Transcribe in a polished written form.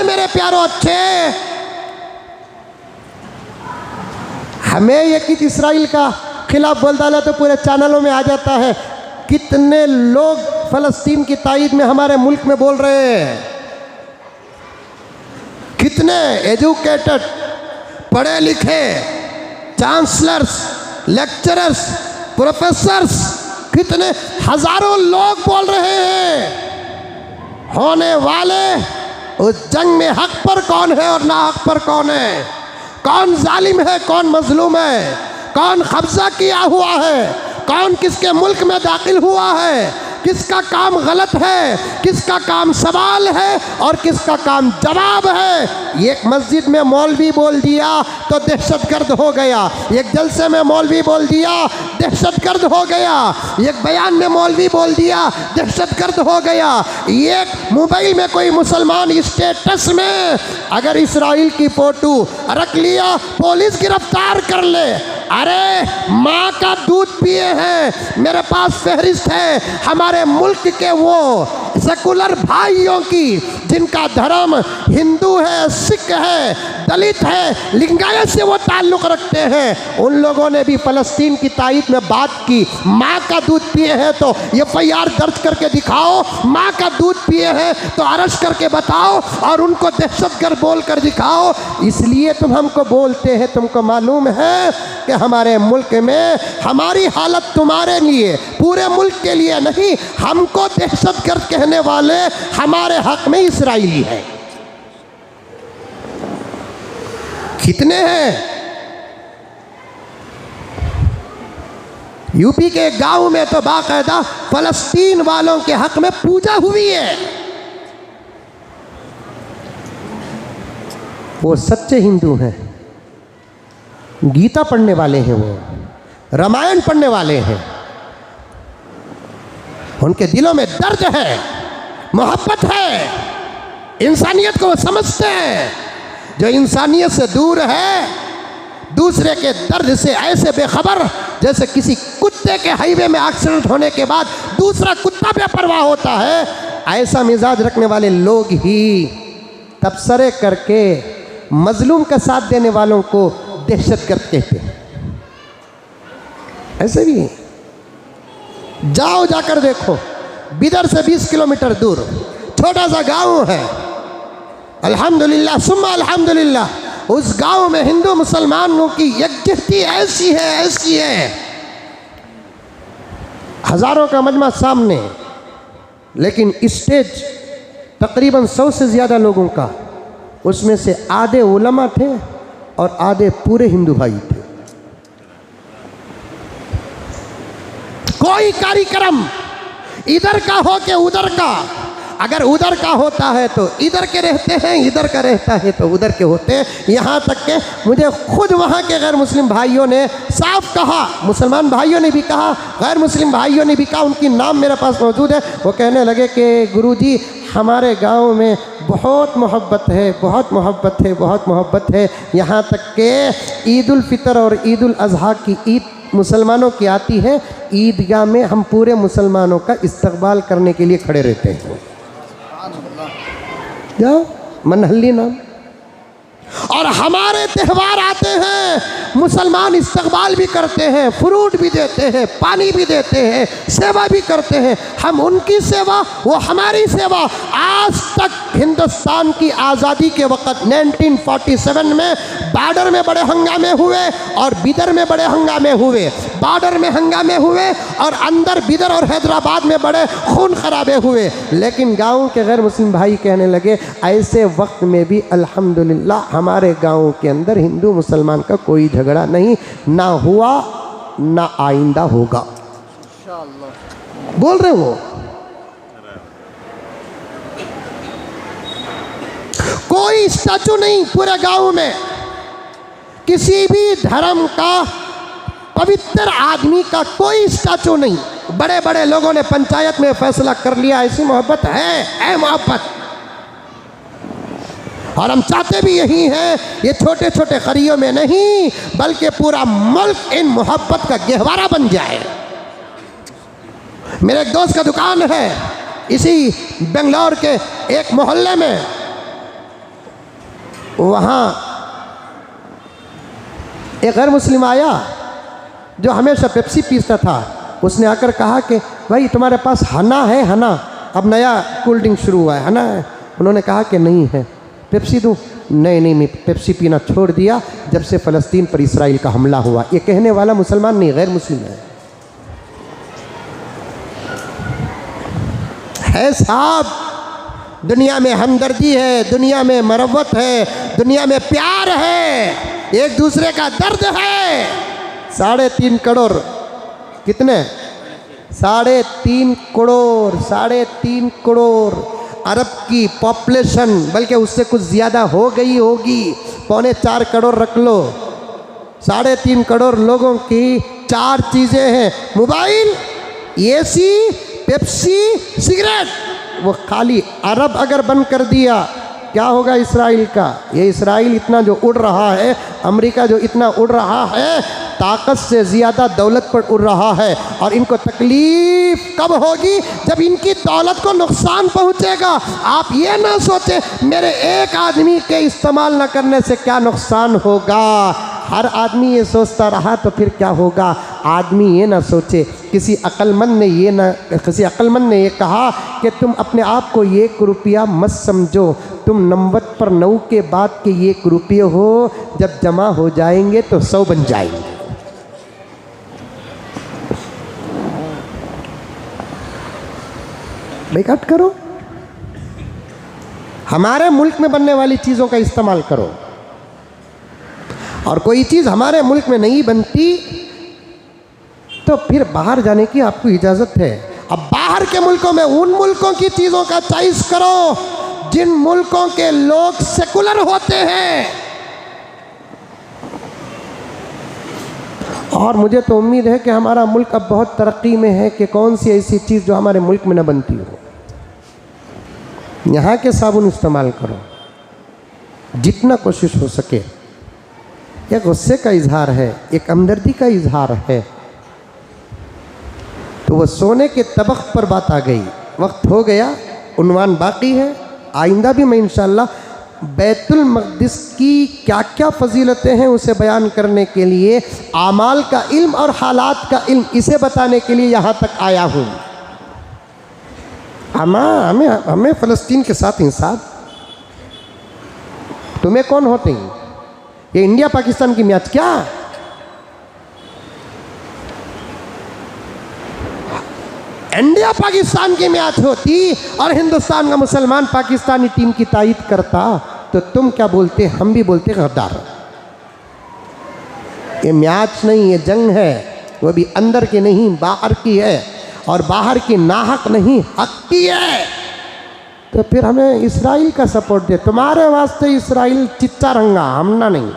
मेरे प्यारों अच्छे, हमें ये कि इस्राइल का खिलाफ बोल डाला तो पूरे चैनलों में आ जाता है। कितने लोग फलस्तीन की ताईद में हमारे मुल्क में बोल रहे हैं, कितने एजुकेटेड पढ़े लिखे चांसलर्स, लेक्चरर्स, प्रोफेसर्स, कितने हजारों लोग बोल रहे हैं। होने वाले उस जंग में हक पर कौन है और ना हक पर कौन है, कौन जालिम है कौन मजलूम है, कौन कब्जा किया हुआ है, कौन किसके मुल्क में दाखिल हुआ है, किसका काम गलत है, किसका काम सवाल है और किसका काम जवाब है। एक मस्जिद में मौलवी बोल दिया तो दहशतगर्द हो गया, एक जलसे में मौलवी बोल दिया दहशतगर्द हो गया, एक बयान में मौलवी बोल दिया दहशतगर्द हो गया, एक मोबाइल में कोई मुसलमान स्टेटस में अगर इस्राइल की फोटो रख लिया पुलिस गिरफ्तार कर ले। अरे माँ का दूध पिए हैं, मेरे पास फहरिस्त है हमारे मुल्क के वो सेकुलर भाइयों की जिनका धर्म हिंदू है, सिख है, दलित है, लिंगायत से वो ताल्लुक़ रखते हैं। उन लोगों ने भी फ़लस्तीन की ताईद में बात की। माँ का दूध पिए हैं तो एफआईआर दर्ज करके दिखाओ, माँ का दूध पिए हैं तो अरेस्ट करके बताओ और उनको दहशतगर्द बोल कर दिखाओ। इसलिए तुम हमको बोलते हैं, तुमको मालूम है कि हमारे मुल्क में हमारी हालत तुम्हारे लिए, पूरे मुल्क के लिए नहीं, हमको दहशतगर्द कहने वाले हमारे हक में इस्राइली है। कितने हैं? यूपी के गांव में तो बाकायदा फलस्तीन वालों के हक में पूजा हुई है। वो सच्चे हिंदू हैं, गीता पढ़ने वाले हैं, वो रामायण पढ़ने वाले हैं, उनके दिलों में दर्द है, मोहब्बत है, इंसानियत को वो समझते हैं। जो इंसानियत से दूर है, दूसरे के दर्द से ऐसे बेखबर जैसे किसी कुत्ते के हाईवे में एक्सीडेंट होने के बाद दूसरा कुत्ता बेपरवाह होता है, ऐसा मिजाज रखने वाले लोग ही तबसरे करके मजलूम का साथ देने वालों को दहशतगर्द कहते हैं। ऐसे भी जाओ, जाकर देखो, बिदर से 20 किलोमीटर दूर छोटा सा गांव है, अल्हम्दुलिल्लाह सुम्मा अल्हम्दुलिल्लाह, उस गांव में हिंदू मुसलमानों की यकजहती ऐसी है, हजारों का मजमा सामने, लेकिन स्टेज तकरीबन 100 से ज़्यादा लोगों का, उसमें से आधे उलमा थे और आधे पूरे हिंदू भाई थे। कोई कार्यक्रम इधर का हो के उधर का, अगर उधर का होता है तो इधर के रहते हैं, इधर का रहता है तो उधर के होते हैं। यहाँ तक के मुझे खुद वहाँ के गैर मुस्लिम भाइयों ने साफ कहा, मुसलमान भाइयों ने भी कहा, गैर मुस्लिम भाइयों ने भी कहा, उनकी नाम मेरे पास मौजूद है। वो कहने लगे कि गुरुजी हमारे गांव में बहुत मोहब्बत है, बहुत मोहब्बत है, बहुत मोहब्बत है। यहाँ तक के ईद उल फितर और ईद उल अजहा की ईद मुसलमानों की आती है, ईदगाह में हम पूरे मुसलमानों का इस्तकबाल करने के लिए खड़े रहते हैं। जाओ, मनहल्ली नाम। और हमारे त्यौहार आते हैं, मुसलमान इस्तकबाल भी करते हैं, फ्रूट भी देते हैं, पानी भी देते हैं, सेवा भी करते हैं। हम उनकी सेवा, वो हमारी सेवा। आज तक हिंदुस्तान की आज़ादी के वक़्त 1947 में बॉर्डर में बड़े हंगामे हुए और बिदर में बड़े हंगामे हुए, बॉर्डर में हंगामे हुए और अंदर बिदर और हैदराबाद में बड़े खून खराबे हुए। लेकिन गाँव के गैर मुस्लिम भाई कहने लगे ऐसे वक्त में भी अल्हम्दुलिल्लाह हमारे गाँव के अंदर हिंदू मुसलमान का कोई झगड़ा नहीं, ना हुआ ना आइंदा होगा। बोल रहे हो, कोई स्टैचू नहीं पूरे गांव में, किसी भी धर्म का पवित्र आदमी का कोई स्टैचू नहीं। बड़े बड़े लोगों ने पंचायत में फैसला कर लिया, ऐसी मोहब्बत है मोहब्बत, और हम चाहते भी यही हैं। ये छोटे छोटे करियों में नहीं बल्कि पूरा मुल्क इन मोहब्बत का गहवारा बन जाए। मेरे एक दोस्त का दुकान है इसी बेंगलोर के एक मोहल्ले में, वहाँ एक गैर मुस्लिम आया जो हमेशा पेप्सी पीता था। उसने आकर कहा कि भाई तुम्हारे पास हना है? हना, अब नया कोल्ड ड्रिंक शुरू हुआ है, हना है? उन्होंने कहा कि नहीं है। पेप्सी दूँ? नहीं, मैं पेप्सी पीना छोड़ दिया जब से फ़लस्तीन पर इसराइल का हमला हुआ। ये कहने वाला मुसलमान नहीं, गैर मुस्लिम है साहब। दुनिया में हमदर्दी है, दुनिया में मरवत है, दुनिया में प्यार है, एक दूसरे का दर्द है। 3.5 करोड़, कितने? 3.5 करोड़, 3.5 करोड़ अरब की पॉपुलेशन, बल्कि उससे कुछ ज़्यादा हो गई होगी, 3.25 करोड़ रख लो। 3.5 करोड़ लोगों की 4 चीज़ें हैं: मोबाइल, एसी, पेप्सी, सिगरेट। वो खाली अरब अगर बंद कर दिया, क्या होगा इसराइल का? ये इसराइल इतना जो उड़ रहा है, अमेरिका जो इतना उड़ रहा है, ताकत से ज़्यादा दौलत पर उड़ रहा है। और इनको तकलीफ़ कब होगी? जब इनकी दौलत को नुकसान पहुंचेगा। आप ये ना सोचें मेरे एक आदमी के इस्तेमाल न करने से क्या नुकसान होगा। हर आदमी ये सोचता रहा तो फिर क्या होगा? आदमी ये ना सोचे। किसी अक्लमंद ने ये कहा कि तुम अपने आप को 1 रुपया मत समझो, तुम नंबर पर 9 के बाद के 1 रुपये हो, जब जमा हो जाएंगे तो 100 बन जाएंगे। बेकट करो, हमारे मुल्क में बनने वाली चीज़ों का इस्तेमाल करो। और कोई चीज़ हमारे मुल्क में नहीं बनती तो फिर बाहर जाने की आपको इजाज़त है। अब बाहर के मुल्कों में उन मुल्कों की चीज़ों का चॉइस करो जिन मुल्कों के लोग सेकुलर होते हैं। और मुझे तो उम्मीद है कि हमारा मुल्क अब बहुत तरक्की में है कि कौन सी ऐसी चीज़ जो हमारे मुल्क में न बनती हो। यहाँ के साबुन इस्तेमाल करो जितना कोशिश हो सके। यह गुस्से का इजहार है, एक हमदर्दी का इजहार है। तो वो सोने के तबक पर बात आ गई, वक्त हो गया, उन्वान बाकी है। आइंदा भी मैं इंशाअल्लाह बैतुल मक़दिस की क्या क्या फ़जीलतें हैं उसे बयान करने के लिए, आमाल का इल्म और हालात का इल्म इसे बताने के लिए यहाँ तक आया हूँ। हमें फ़लस्तीन के साथ इंसाफ। तुम्हें कौन होते हैं? ये इंडिया पाकिस्तान की मैच क्या? इंडिया पाकिस्तान की मैच होती और हिंदुस्तान का मुसलमान पाकिस्तानी टीम की तायीद करता तो तुम क्या बोलते? हम भी बोलते गद्दार। ये मैच नहीं, ये जंग है, वो भी अंदर की नहीं बाहर की है। और बाहर की नाहक नहीं, हक की है। तो फिर हमें इसराइल का सपोर्ट दे। तुम्हारे वास्ते इसराइल चिच्चा रंगा, हमना नहीं।